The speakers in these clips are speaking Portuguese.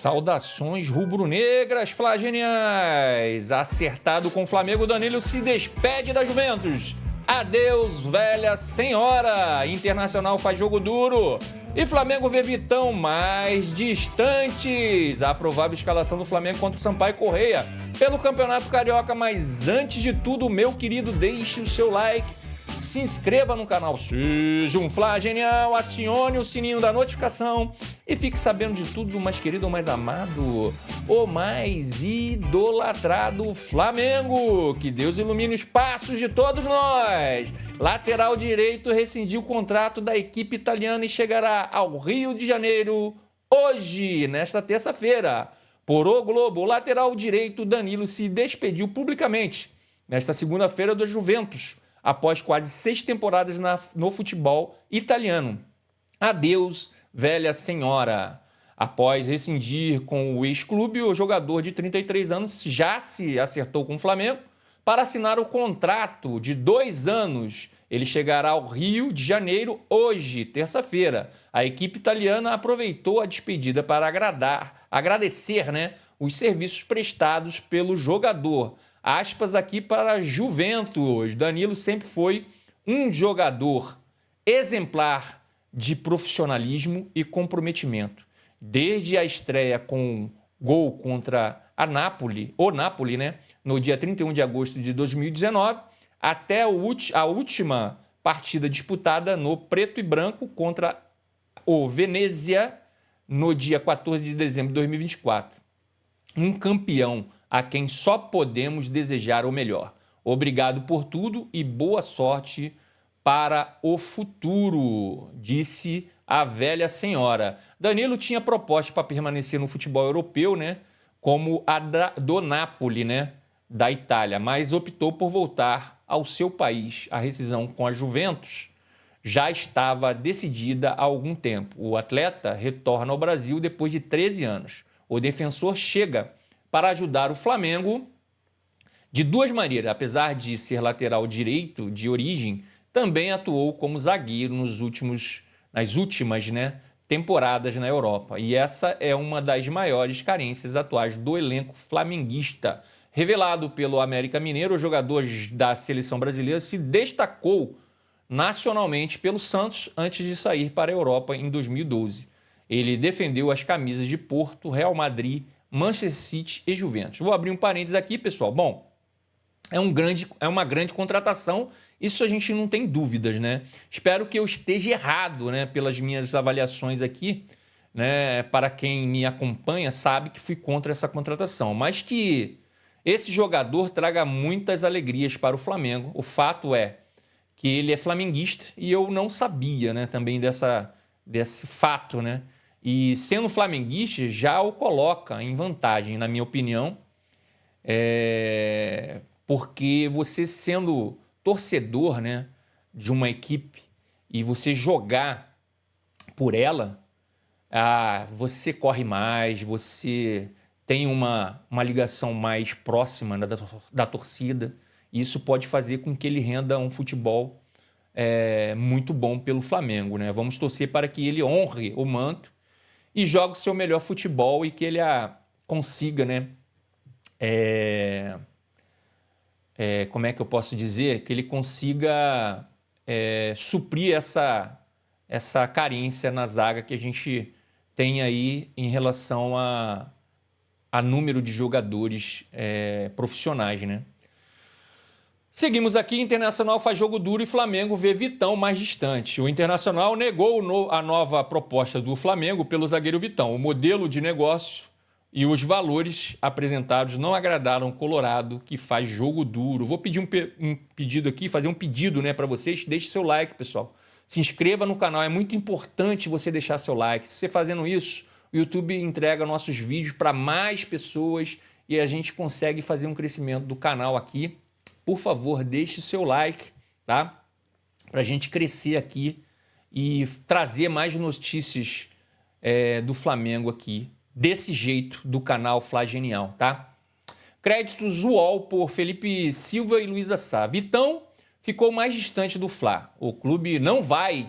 Saudações rubro-negras, Fla geniais! Acertado com o Flamengo, Danilo se despede da Juventus. Adeus, velha senhora! Internacional faz jogo duro. E Flamengo vê Vitão mais distantes. A provável escalação do Flamengo contra o Sampaio Corrêa pelo Campeonato Carioca. Mas antes de tudo, meu querido, deixe o seu like. Se inscreva no canal, seja um Fla genial, acione o sininho da notificação e fique sabendo de tudo do mais querido, o mais amado, o mais idolatrado Flamengo. Que Deus ilumine os passos de todos nós. Lateral direito rescindiu o contrato da equipe italiana e chegará ao Rio de Janeiro hoje, nesta terça-feira. Por O Globo, o lateral direito Danilo se despediu publicamente nesta segunda-feira do Juventus, após quase 6 temporadas no futebol italiano. Adeus, velha senhora. Após rescindir com o ex-clube, o jogador de 33 anos já se acertou com o Flamengo para assinar o contrato de 2 anos. Ele chegará ao Rio de Janeiro hoje, terça-feira. A equipe italiana aproveitou a despedida para agradecer, os serviços prestados pelo jogador. Aspas aqui para Juventus. Danilo sempre foi um jogador exemplar de profissionalismo e comprometimento. Desde a estreia com gol contra o Napoli, no dia 31 de agosto de 2019, até a última partida disputada no preto e branco contra o Venezia no dia 14 de dezembro de 2024. Um campeão a quem só podemos desejar o melhor. Obrigado por tudo e boa sorte para o futuro, disse a velha senhora. Danilo tinha proposta para permanecer no futebol europeu, como a do Napoli, da Itália, mas optou por voltar ao seu país. A rescisão com a Juventus já estava decidida há algum tempo. O atleta retorna ao Brasil depois de 13 anos. O defensor chega para ajudar o Flamengo de duas maneiras. Apesar de ser lateral direito de origem, também atuou como zagueiro nas últimas temporadas na Europa. E essa é uma das maiores carências atuais do elenco flamenguista. Revelado pelo América Mineiro, o jogador da seleção brasileira se destacou nacionalmente pelo Santos antes de sair para a Europa em 2012. Ele defendeu as camisas de Porto, Real Madrid, Manchester City e Juventus. Vou abrir um parênteses aqui, pessoal. Bom, é uma grande contratação, isso a gente não tem dúvidas, Espero que eu esteja errado, pelas minhas avaliações aqui, Para quem me acompanha sabe que fui contra essa contratação, mas que esse jogador traga muitas alegrias para o Flamengo. O fato é que ele é flamenguista e eu não sabia, também desse fato, E sendo flamenguista, já o coloca em vantagem, na minha opinião, porque você sendo torcedor, de uma equipe e você jogar por ela, você corre mais, você tem uma ligação mais próxima da torcida. E isso pode fazer com que ele renda um futebol muito bom pelo Flamengo, Vamos torcer para que ele honre o manto e joga o seu melhor futebol e que ele consiga, como é que eu posso dizer? Que ele consiga suprir essa carência na zaga que a gente tem aí em relação a número de jogadores profissionais, Seguimos aqui, Internacional faz jogo duro e Flamengo vê Vitão mais distante. O Internacional negou a nova proposta do Flamengo pelo zagueiro Vitão. O modelo de negócio e os valores apresentados não agradaram o Colorado, que faz jogo duro. Vou pedir um pedido aqui, fazer um pedido para vocês. Deixe seu like, pessoal. Se inscreva no canal, é muito importante você deixar seu like. Se você fazendo isso, o YouTube entrega nossos vídeos para mais pessoas e a gente consegue fazer um crescimento do canal aqui. Por favor, deixe o seu like, tá? Para a gente crescer aqui e trazer mais notícias do Flamengo aqui, desse jeito, do canal Fla Genial, tá? Créditos UOL por Felipe Silva e Luísa Sá. Vitão ficou mais distante do Fla. O clube não vai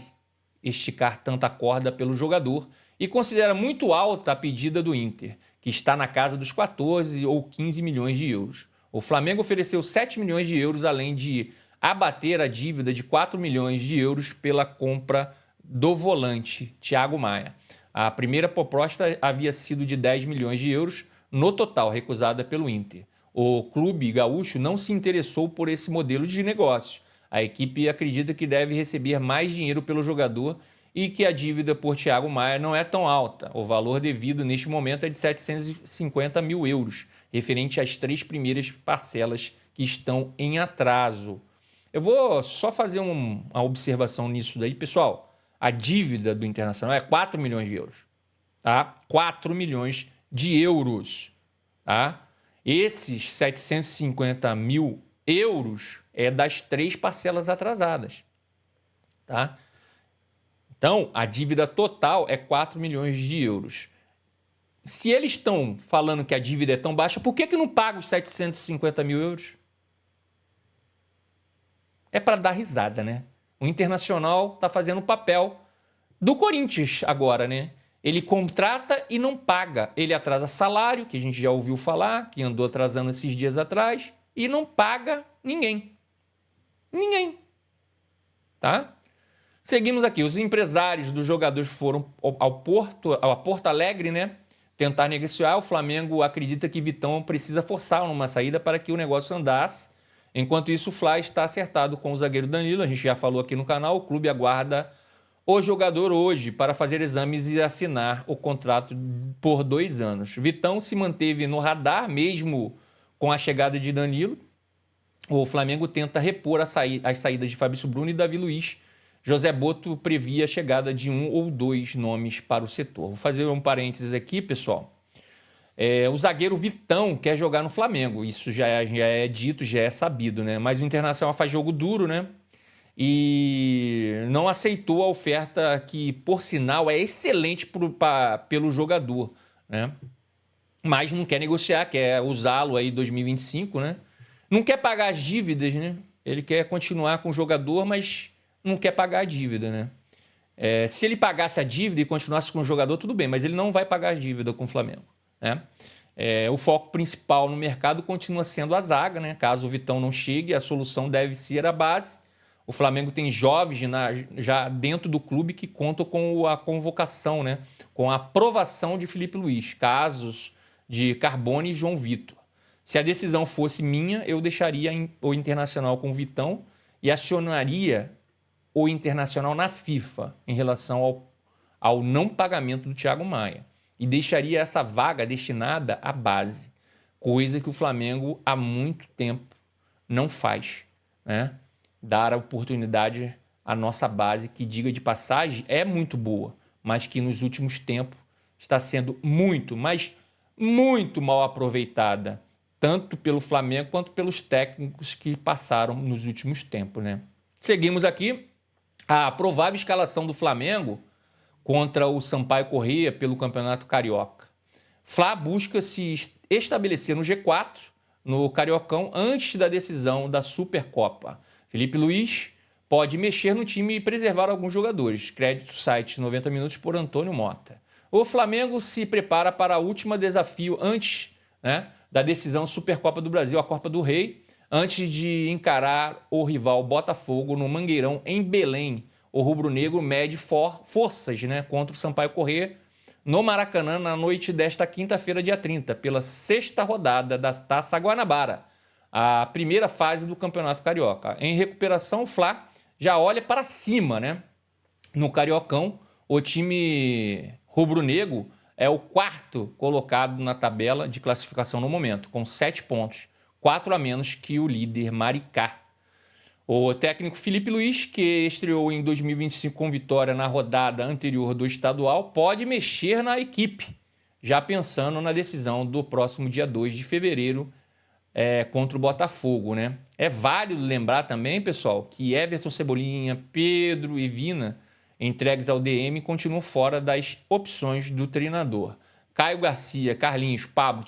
esticar tanta corda pelo jogador e considera muito alta a pedida do Inter, que está na casa dos 14 ou 15 milhões de euros. O Flamengo ofereceu 7 milhões de euros, além de abater a dívida de 4 milhões de euros pela compra do volante Thiago Maia. A primeira proposta havia sido de 10 milhões de euros, no total recusada pelo Inter. O clube gaúcho não se interessou por esse modelo de negócio. A equipe acredita que deve receber mais dinheiro pelo jogador e que a dívida por Thiago Maia não é tão alta. O valor devido neste momento é de 750 mil euros, referente às 3 primeiras parcelas que estão em atraso. Eu vou só fazer uma observação nisso daí, pessoal. A dívida do Internacional é 4 milhões de euros. Tá? 4 milhões de euros. Tá? Esses 750 mil euros é das 3 parcelas atrasadas. Tá? Então, a dívida total é 4 milhões de euros. Se eles estão falando que a dívida é tão baixa, por que não paga os 750 mil euros? É para dar risada, né? O Internacional está fazendo o papel do Corinthians agora, né? Ele contrata e não paga. Ele atrasa salário, que a gente já ouviu falar, que andou atrasando esses dias atrás, e não paga ninguém. Ninguém. Tá? Seguimos aqui. Os empresários dos jogadores foram ao Porto Alegre, né? Tentar negociar. O Flamengo acredita que Vitão precisa forçar uma saída para que o negócio andasse. Enquanto isso, o Fla está acertado com o zagueiro Danilo. A gente já falou aqui no canal. O clube aguarda o jogador hoje para fazer exames e assinar o contrato por 2 anos. Vitão se manteve no radar, mesmo com a chegada de Danilo. O Flamengo tenta repor as saídas de Fabrício Bruno e Davi Luiz. José Boto previa a chegada de 1 ou 2 nomes para o setor. Vou fazer um parênteses aqui, pessoal. O zagueiro Vitão quer jogar no Flamengo. Isso já é dito, já é sabido, né? Mas o Internacional faz jogo duro, né? E não aceitou a oferta que, por sinal, é excelente pelo jogador, né? Mas não quer negociar, quer usá-lo aí em 2025, né? Não quer pagar as dívidas, né? Ele quer continuar com o jogador, mas não quer pagar a dívida, né? Se ele pagasse a dívida e continuasse com o jogador, tudo bem, mas ele não vai pagar a dívida com o Flamengo, né? O foco principal no mercado continua sendo a zaga, né? Caso o Vitão não chegue, a solução deve ser a base. O Flamengo tem jovens já dentro do clube que contam com a convocação, né? Com a aprovação de Felipe Luiz, casos de Carbone e João Vitor. Se a decisão fosse minha, eu deixaria o Internacional com o Vitão e acionaria o Internacional na FIFA em relação ao não pagamento do Thiago Maia. E deixaria essa vaga destinada à base, coisa que o Flamengo há muito tempo não faz, né? Dar a oportunidade à nossa base, que, diga de passagem, é muito boa, mas que nos últimos tempos está sendo muito, mas muito mal aproveitada, tanto pelo Flamengo quanto pelos técnicos que passaram nos últimos tempos, né? Seguimos aqui a provável escalação do Flamengo contra o Sampaio Corrêa pelo Campeonato Carioca. Fla busca se estabelecer no G4, no Cariocão, antes da decisão da Supercopa. Felipe Luiz pode mexer no time e preservar alguns jogadores. Crédito site 90 minutos por Antônio Mota. O Flamengo se prepara para o último desafio antes, né, da decisão Supercopa do Brasil, a Copa do Rei, antes de encarar o rival Botafogo no Mangueirão, em Belém. O rubro-negro mede forças, né, contra o Sampaio Corrêa no Maracanã na noite desta quinta-feira, dia 30, pela 6ª rodada da Taça Guanabara, a primeira fase do Campeonato Carioca. Em recuperação, o Fla já olha para cima, né? No Cariocão, o time rubro-negro é o 4º colocado na tabela de classificação no momento, com 7 pontos, 4 a menos que o líder Maricá. O técnico Felipe Luiz, que estreou em 2025 com vitória na rodada anterior do estadual, pode mexer na equipe, já pensando na decisão do próximo dia 2 de fevereiro contra o Botafogo, né? É válido lembrar também, pessoal, que Everton, Cebolinha, Pedro e Vina, entregues ao DM, continuam fora das opções do treinador. Caio Garcia, Carlinhos, Pablo,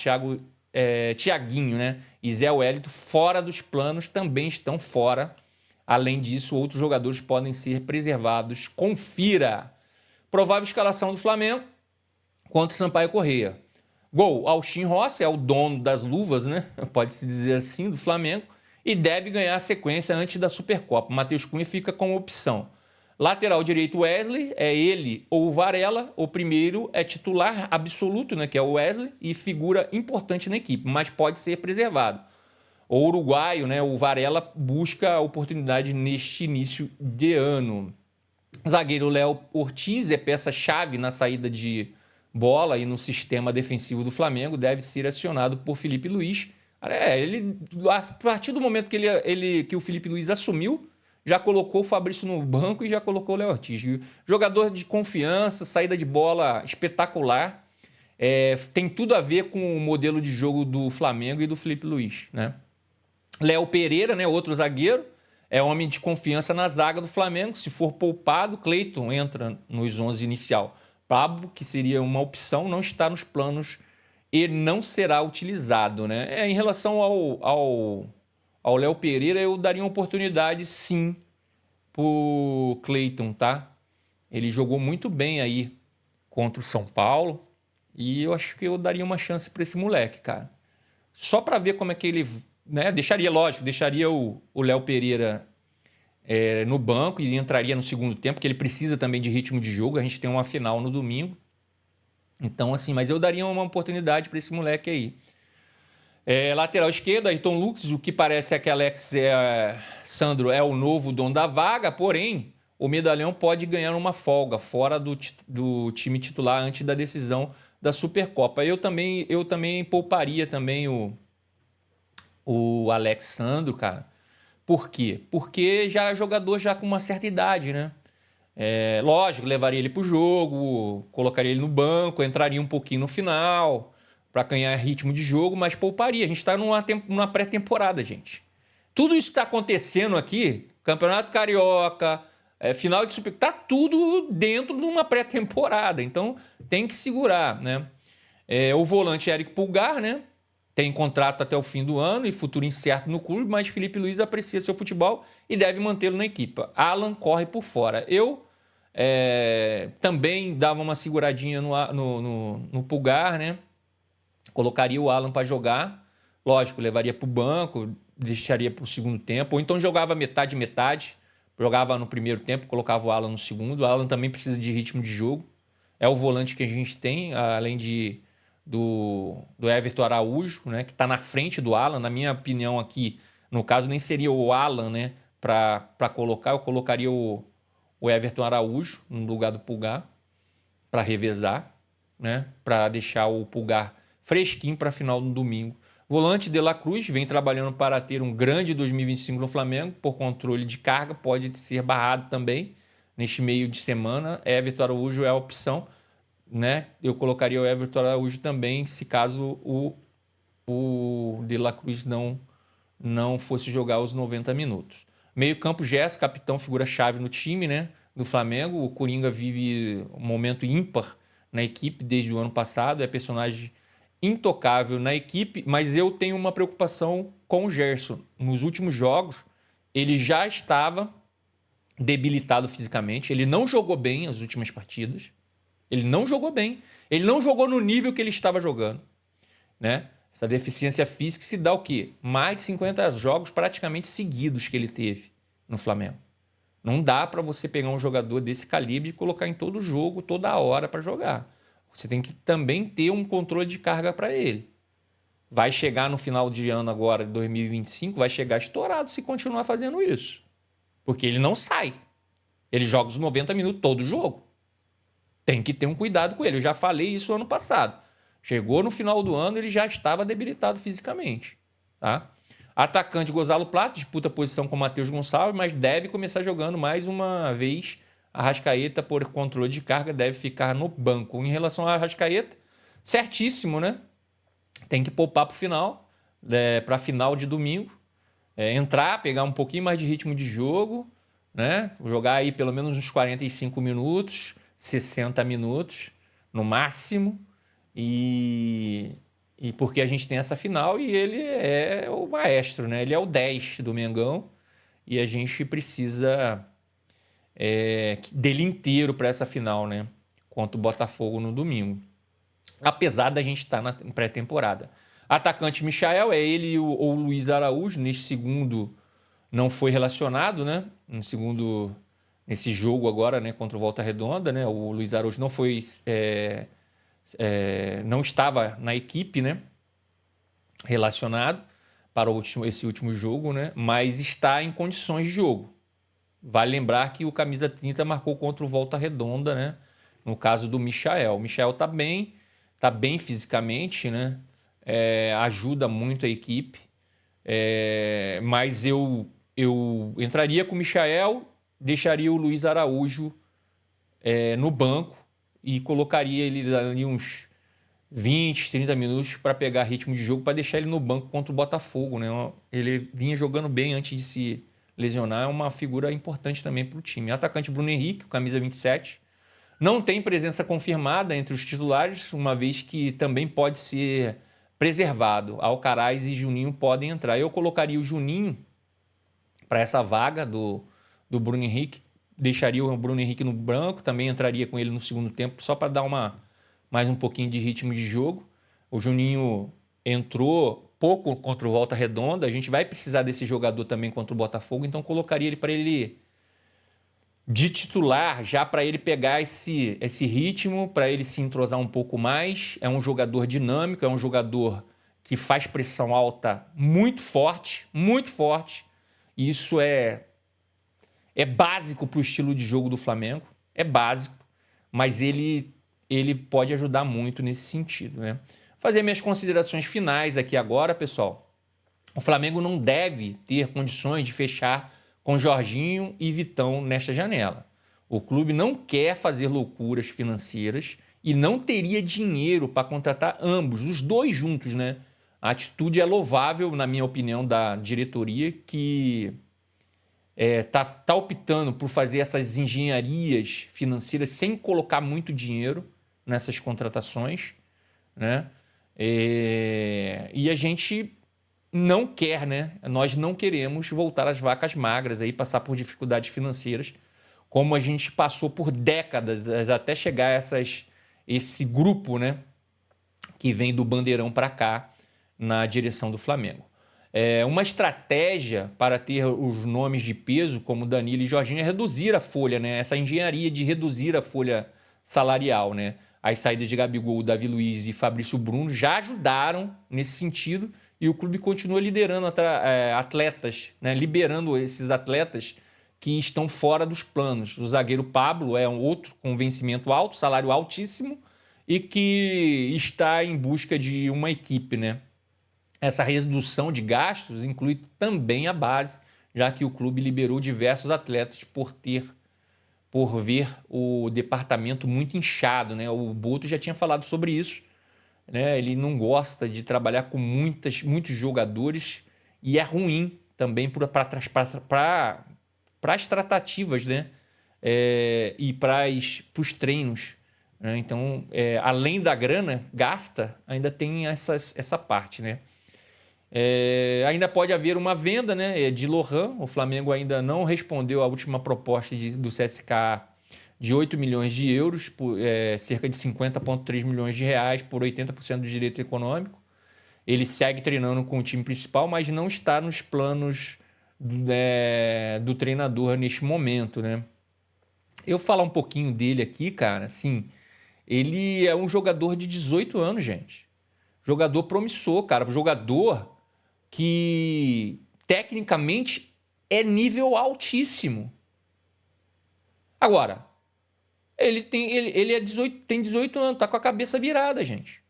Thiaguinho, né, e Zé Wellington, fora dos planos, também estão fora Além disso, outros jogadores podem ser preservados. Confira. Provável escalação do Flamengo contra o Sampaio Corrêa. Gol, Austin Rossi é o dono das luvas, né? Pode-se dizer assim, do Flamengo, e deve ganhar a sequência antes da Supercopa. Matheus Cunha fica como opção. Lateral direito, Wesley, é ele ou o Varela. O primeiro é titular absoluto, né? Que é o Wesley, e figura importante na equipe, mas pode ser preservado. O uruguaio, né? O Varela busca a oportunidade neste início de ano. Zagueiro Léo Ortiz é peça-chave na saída de bola e no sistema defensivo do Flamengo, deve ser acionado por Felipe Luiz. A partir do momento que o Felipe Luiz assumiu, já colocou o Fabrício no banco e já colocou o Léo Ortiz. Jogador de confiança, saída de bola espetacular. Tem tudo a ver com o modelo de jogo do Flamengo e do Felipe Luiz, né? Léo Pereira, né, outro zagueiro, é homem de confiança na zaga do Flamengo. Se for poupado, Cleiton entra nos 11 inicial. Pablo, que seria uma opção, não está nos planos e não será utilizado, né? Em relação ao Léo Pereira, eu daria uma oportunidade, sim, pro Cleiton, tá? Ele jogou muito bem aí contra o São Paulo e eu acho que eu daria uma chance para esse moleque, cara. Só para ver como é que ele, né? Deixaria o Léo Pereira no banco e entraria no segundo tempo, porque ele precisa também de ritmo de jogo. A gente tem uma final no domingo. Então, assim, mas eu daria uma oportunidade para esse moleque aí. Lateral esquerdo, Ayrton Lucas, o que parece é que Alex Sandro é o novo dono da vaga, porém, o Medalhão pode ganhar uma folga fora do time titular antes da decisão da Supercopa. Eu também pouparia também o Alex Sandro, cara. Por quê? Porque já é jogador já com uma certa idade, né? Lógico, levaria ele pro jogo, colocaria ele no banco, entraria um pouquinho no final para ganhar ritmo de jogo, mas pouparia. A gente está numa pré-temporada, gente. Tudo isso que está acontecendo aqui, Campeonato Carioca, final de Super, tá tudo dentro de uma pré-temporada. Então tem que segurar, né? O volante Eric Pulgar, né? Tem contrato até o fim do ano e futuro incerto no clube, mas Felipe Luiz aprecia seu futebol e deve mantê-lo na equipe. Alan corre por fora. Eu também dava uma seguradinha no Pulgar, né? Colocaria o Alan para jogar. Lógico, levaria para o banco, deixaria para o segundo tempo. Ou então jogava metade. Jogava no primeiro tempo, colocava o Alan no segundo. O Alan também precisa de ritmo de jogo. É o volante que a gente tem, além do Everton Araújo, né, que está na frente do Alan. Na minha opinião aqui, no caso, nem seria o Alan, né, para colocar. Eu colocaria o Everton Araújo no lugar do Pulgar para revezar, né, para deixar o Pulgar fresquinho para a final no domingo. Volante De La Cruz vem trabalhando para ter um grande 2025 no Flamengo, por controle de carga, pode ser barrado também neste meio de semana. Everton Araújo é a opção, né? Eu colocaria o Everton Araújo também, se caso o De La Cruz não fosse jogar os 90 minutos. Meio campo, Gerson, capitão, figura-chave no time, né, do Flamengo. O Coringa vive um momento ímpar na equipe desde o ano passado, é personagem intocável na equipe, mas eu tenho uma preocupação com o Gerson. Nos últimos jogos, ele já estava debilitado fisicamente, ele não jogou bem as últimas partidas, ele não jogou bem, ele não jogou no nível que ele estava jogando, né? Essa deficiência física se dá o quê? Mais de 50 jogos praticamente seguidos que ele teve no Flamengo. Não dá para você pegar um jogador desse calibre e colocar em todo jogo, toda hora para jogar. Você tem que também ter um controle de carga para ele. Vai chegar no final de ano agora, de 2025, vai chegar estourado se continuar fazendo isso. Porque ele não sai. Ele joga os 90 minutos todo jogo. Tem que ter um cuidado com ele. Eu já falei isso ano passado. Chegou no final do ano, ele já estava debilitado fisicamente. Tá? Atacante Gonzalo Plata, disputa a posição com o Matheus Gonçalves, mas deve começar jogando mais uma vez. Arrascaeta, por controle de carga, deve ficar no banco. Em relação ao Arrascaeta, certíssimo, né? Tem que poupar para o final, para a final de domingo. Entrar, pegar um pouquinho mais de ritmo de jogo, né? Jogar aí pelo menos uns 45 minutos, 60 minutos, no máximo. E porque a gente tem essa final e ele é o maestro, né? Ele é o 10 do Mengão. e a gente precisa dele inteiro para essa final, né? Contra o Botafogo no domingo. Apesar da gente estar na pré-temporada. Atacante Michael, é ele ou o Luiz Araújo. Neste segundo não foi relacionado, né? Nesse jogo agora, né? Contra o Volta Redonda, né? O Luiz Araújo não foi... não estava na equipe, né? Relacionado para esse último jogo, né? Mas está em condições de jogo. Vale lembrar que o camisa 30 marcou contra o Volta Redonda, né? No caso do Michael. O Michael tá bem fisicamente, né? Ajuda muito a equipe. Mas eu entraria com o Michael, deixaria o Luiz Araújo no banco e colocaria ele ali uns 20, 30 minutos para pegar ritmo de jogo, para deixar ele no banco contra o Botafogo, né? Ele vinha jogando bem antes de se lesionar, é uma figura importante também para o time. Atacante Bruno Henrique, camisa 27, não tem presença confirmada entre os titulares, uma vez que também pode ser preservado. Alcaraz e Juninho podem entrar. Eu colocaria o Juninho para essa vaga do Bruno Henrique, deixaria o Bruno Henrique no branco, também entraria com ele no segundo tempo, só para dar mais um pouquinho de ritmo de jogo. O Juninho entrou pouco contra o Volta Redonda, a gente vai precisar desse jogador também contra o Botafogo, então colocaria ele para ele de titular, já para ele pegar esse ritmo, para ele se entrosar um pouco mais. É um jogador dinâmico, é um jogador que faz pressão alta muito forte, muito forte. Isso é básico para o estilo de jogo do Flamengo, é básico, mas ele pode ajudar muito nesse sentido, né? Fazer minhas considerações finais aqui agora, pessoal. O Flamengo não deve ter condições de fechar com Jorginho e Vitão nesta janela. O clube não quer fazer loucuras financeiras e não teria dinheiro para contratar ambos, os dois juntos, né? A atitude é louvável, na minha opinião, da diretoria, que tá optando por fazer essas engenharias financeiras sem colocar muito dinheiro nessas contratações, né? E a gente não quer, né? Nós não queremos voltar às vacas magras, aí, passar por dificuldades financeiras, como a gente passou por décadas, até chegar a esse grupo, né? Que vem do Bandeirão para cá, na direção do Flamengo. Uma estratégia para ter os nomes de peso, como Danilo e Jorginho, é reduzir a folha, né? Essa engenharia de reduzir a folha salarial, né? As saídas de Gabigol, Davi Luiz e Fabrício Bruno já ajudaram nesse sentido, e o clube continua liderando atletas, né? Liberando esses atletas que estão fora dos planos. O zagueiro Pablo é um outro com vencimento alto, salário altíssimo, e que está em busca de uma equipe, né? Essa redução de gastos inclui também a base, já que o clube liberou diversos atletas por ver o departamento muito inchado, né? O Boto já tinha falado sobre isso, né? Ele não gosta de trabalhar com muitos jogadores, e é ruim também para as tratativas, né? E para os treinos, né? Então, além da grana gasta, ainda tem essa parte, né? Ainda pode haver uma venda, né, de Lohan. O Flamengo ainda não respondeu à última proposta do CSKA de 8 milhões de euros, por cerca de 50,3 milhões de reais por 80% do direito econômico. Ele segue treinando com o time principal, mas não está nos planos do treinador neste momento, né? Eu falar um pouquinho dele aqui, cara, assim, ele é um jogador de 18 anos, gente. Jogador promissor, cara. Jogador que tecnicamente é nível altíssimo. Agora, ele tem 18 anos, tá com a cabeça virada, gente.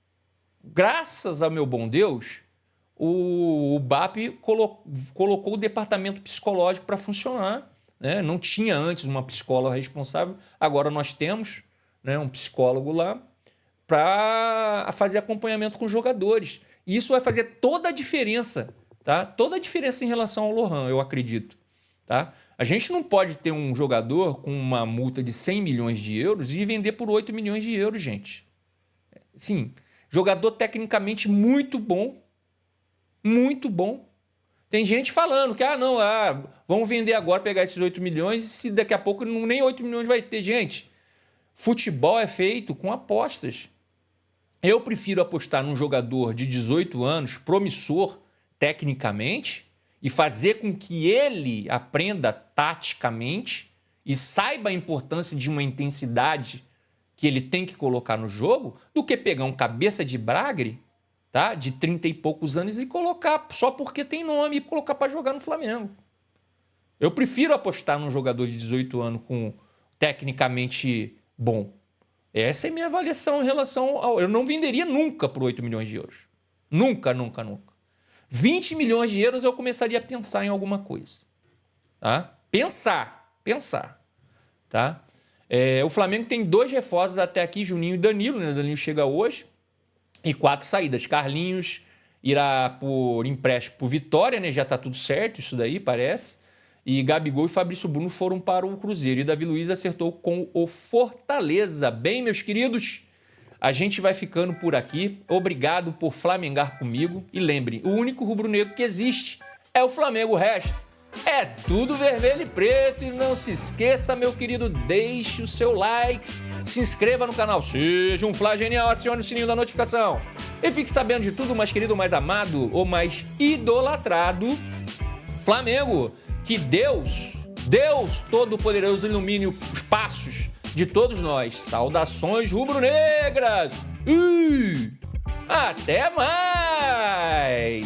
Graças ao meu bom Deus, o BAP colocou o departamento psicológico para funcionar, né? Não tinha antes uma psicóloga responsável, agora nós temos, né, um psicólogo lá para fazer acompanhamento com os jogadores. E isso vai fazer toda a diferença, tá? Toda a diferença em relação ao Lohan, eu acredito, tá? A gente não pode ter um jogador com uma multa de 100 milhões de euros e vender por 8 milhões de euros, gente. Sim, jogador tecnicamente muito bom, Tem gente falando que, vamos vender agora, pegar esses 8 milhões e se daqui a pouco nem 8 milhões vai ter. Gente, futebol é feito com apostas. Eu prefiro apostar num jogador de 18 anos, promissor tecnicamente, e fazer com que ele aprenda taticamente e saiba a importância de uma intensidade que ele tem que colocar no jogo, do que pegar um cabeça de bragre, tá, de 30 e poucos anos e colocar só porque tem nome e colocar para jogar no Flamengo. Eu prefiro apostar num jogador de 18 anos com tecnicamente bom. Essa é a minha avaliação em relação ao... Eu não venderia nunca por 8 milhões de euros. Nunca, nunca, nunca. 20 milhões de euros eu começaria a pensar em alguma coisa. Tá? Pensar. Tá? O Flamengo tem 2 reforços até aqui, Juninho e Danilo. Né? Danilo chega hoje. E 4 saídas. Carlinhos irá por empréstimo por Vitória, né? Já tá tudo certo, isso daí parece. E Gabigol e Fabrício Bruno foram para o Cruzeiro. E Davi Luiz acertou com o Fortaleza. Bem, meus queridos, a gente vai ficando por aqui. Obrigado por flamengar comigo. E lembre, o único rubro-negro que existe é o Flamengo. O resto é tudo vermelho e preto. E não se esqueça, meu querido, deixe o seu like, se inscreva no canal, seja um Fla Genial, acione o sininho da notificação. E fique sabendo de tudo, mais querido, mais amado ou mais idolatrado Flamengo. Que Deus Todo-Poderoso ilumine os passos de todos nós. Saudações rubro-negras! Até mais!